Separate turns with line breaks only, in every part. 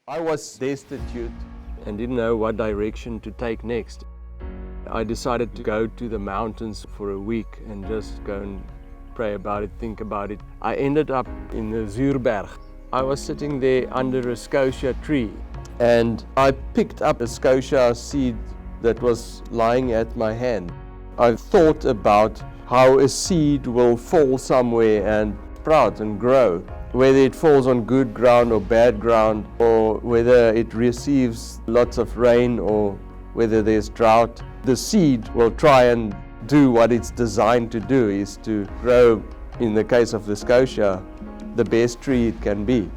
I was destitute and didn't know what direction to take next. I decided to go to the mountains for a week and just go and pray about it, think about it. I ended up in the Zuurberg. I was sitting there under a Schotia tree and I picked up a Scotia seed that was lying at my hand. I thought about how a seed will fall somewhere and sprout and grow, whether it falls on good ground or bad ground, or whether it receives lots of rain or whether there's drought. The seed will try and do what it's designed to do, is to grow, in the case of the Scotia, the best tree it can be.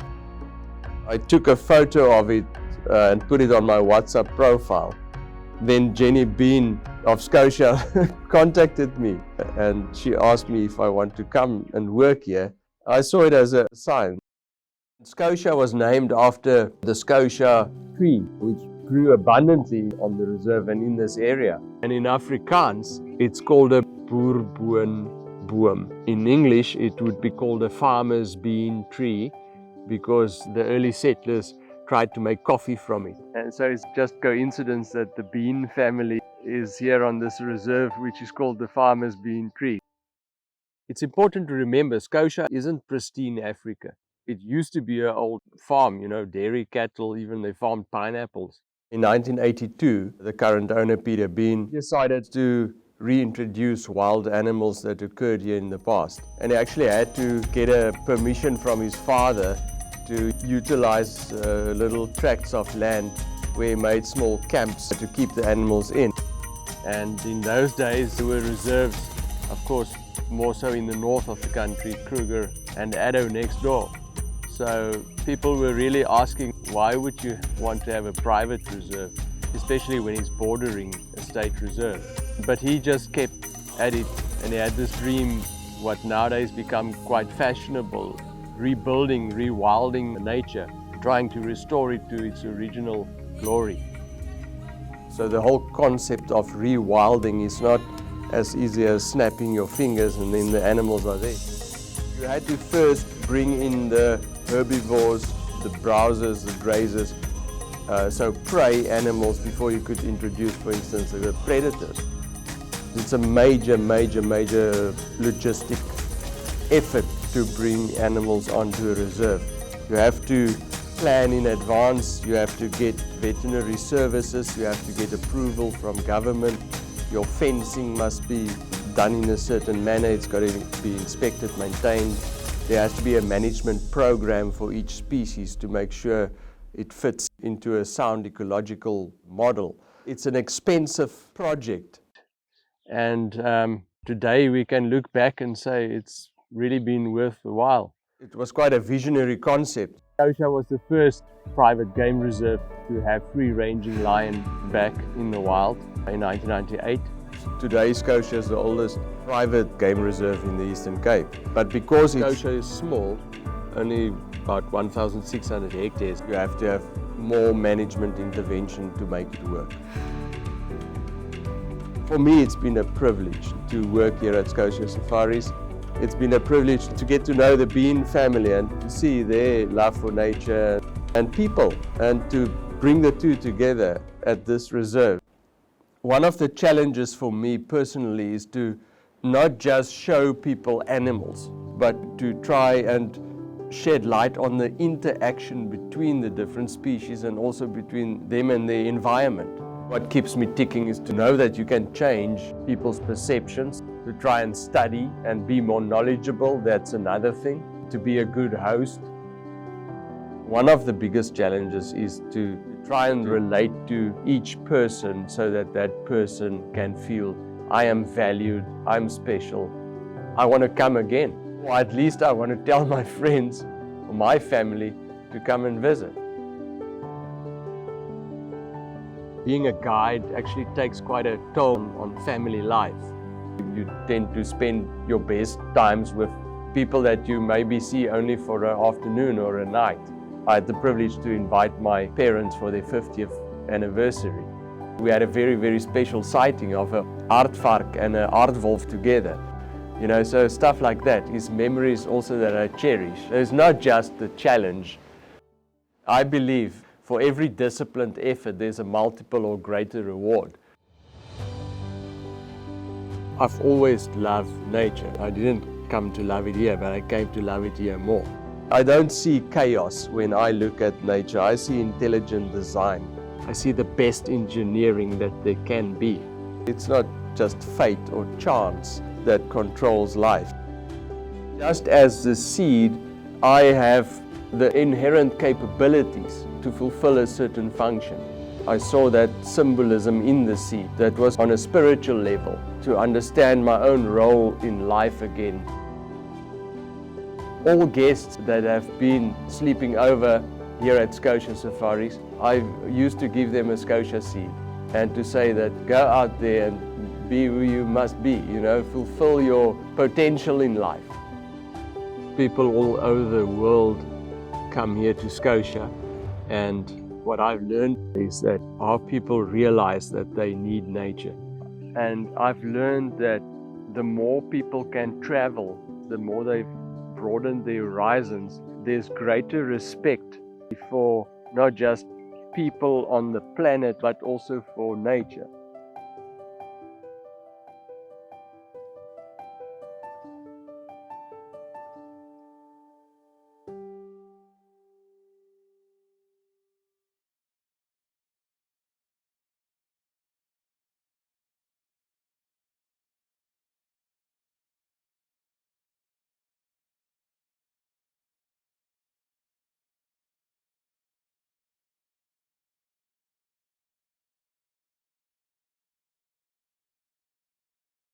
I took a photo of it and put it on my WhatsApp profile. Then Jenny Bean of Scotia contacted me and she asked me if I want to come and work here. I saw it as a sign. Scotia was named after the Scotia tree, which grew abundantly on the reserve and in this area. And in Afrikaans, it's called a boerboonboom. In English, it would be called a farmer's bean tree because the early settlers tried to make coffee from it. And so it's just coincidence that the bean family is here on this reserve, which is called the farmer's bean tree. It's important to remember, Scotia isn't pristine Africa. It used to be an old farm, dairy cattle, even they farmed pineapples. In 1982, the current owner, Peter Bean, decided to reintroduce wild animals that occurred here in the past. And he actually had to get a permission from his father to utilize little tracts of land where he made small camps to keep the animals in. And in those days, there were reserves, of course, more so in the north of the country, Kruger and Addo next door. So people were really asking, why would you want to have a private reserve, especially when it's bordering a state reserve? But he just kept at it, and he had this dream, what nowadays become quite fashionable, rebuilding, rewilding nature, trying to restore it to its original glory. So the whole concept of rewilding is not as easy as snapping your fingers and then the animals are there. You had to first bring in the herbivores, the browsers, the grazers, so prey animals before you could introduce, for instance, the predators. It's a major logistic effort to bring animals onto a reserve. You have to plan in advance, you have to get veterinary services, you have to get approval from government. Your fencing must be done in a certain manner, it's got to be inspected, maintained. There has to be a management program for each species to make sure it fits into a sound ecological model. It's an expensive project, and today we can look back and say it's really been worth the while. It was quite a visionary concept. Scotia was the first private game reserve to have free-ranging lion back in the wild in 1998. Today, Scotia is the oldest private game reserve in the Eastern Cape. But because Scotia is small, only about 1,600 hectares, you have to have more management intervention to make it work. For me, it's been a privilege to work here at Scotia Safaris. It's been a privilege to get to know the Bean family and to see their love for nature and people, and to bring the two together at this reserve. One of the challenges for me personally is to not just show people animals, but to try and shed light on the interaction between the different species and also between them and their environment. What keeps me ticking is to know that you can change people's perceptions, to try and study and be more knowledgeable. That's another thing. To be a good host. One of the biggest challenges is to try and relate to each person so that that person can feel, I am valued, I'm special, I want to come again. Or at least I want to tell my friends or my family to come and visit. Being a guide actually takes quite a toll on family life. You tend to spend your best times with people that you maybe see only for an afternoon or a night. I had the privilege to invite my parents for their 50th anniversary. We had a very special sighting of an aardvark and an aardwolf together. So stuff like that is memories also that I cherish. It's not just the challenge. I believe For every disciplined effort, there's a multiple or greater reward. I've always loved nature. I didn't come to love it here, but I came to love it here more. I don't see chaos when I look at nature. I see intelligent design. I see the best engineering that there can be. It's not just fate or chance that controls life. Just as the seed, I have the inherent capabilities to fulfill a certain function. I saw that symbolism in the seed that was on a spiritual level, to understand my own role in life again. All guests that have been sleeping over here at Scotia Safaris, I used to give them a Scotia seed and to say that go out there and be who you must be, fulfill your potential in life. People all over the world come here to Scotia, and what I've learned is that our people realize that they need nature. And I've learned that the more people can travel, the more they've broadened their horizons, there's greater respect for not just people on the planet, but also for nature.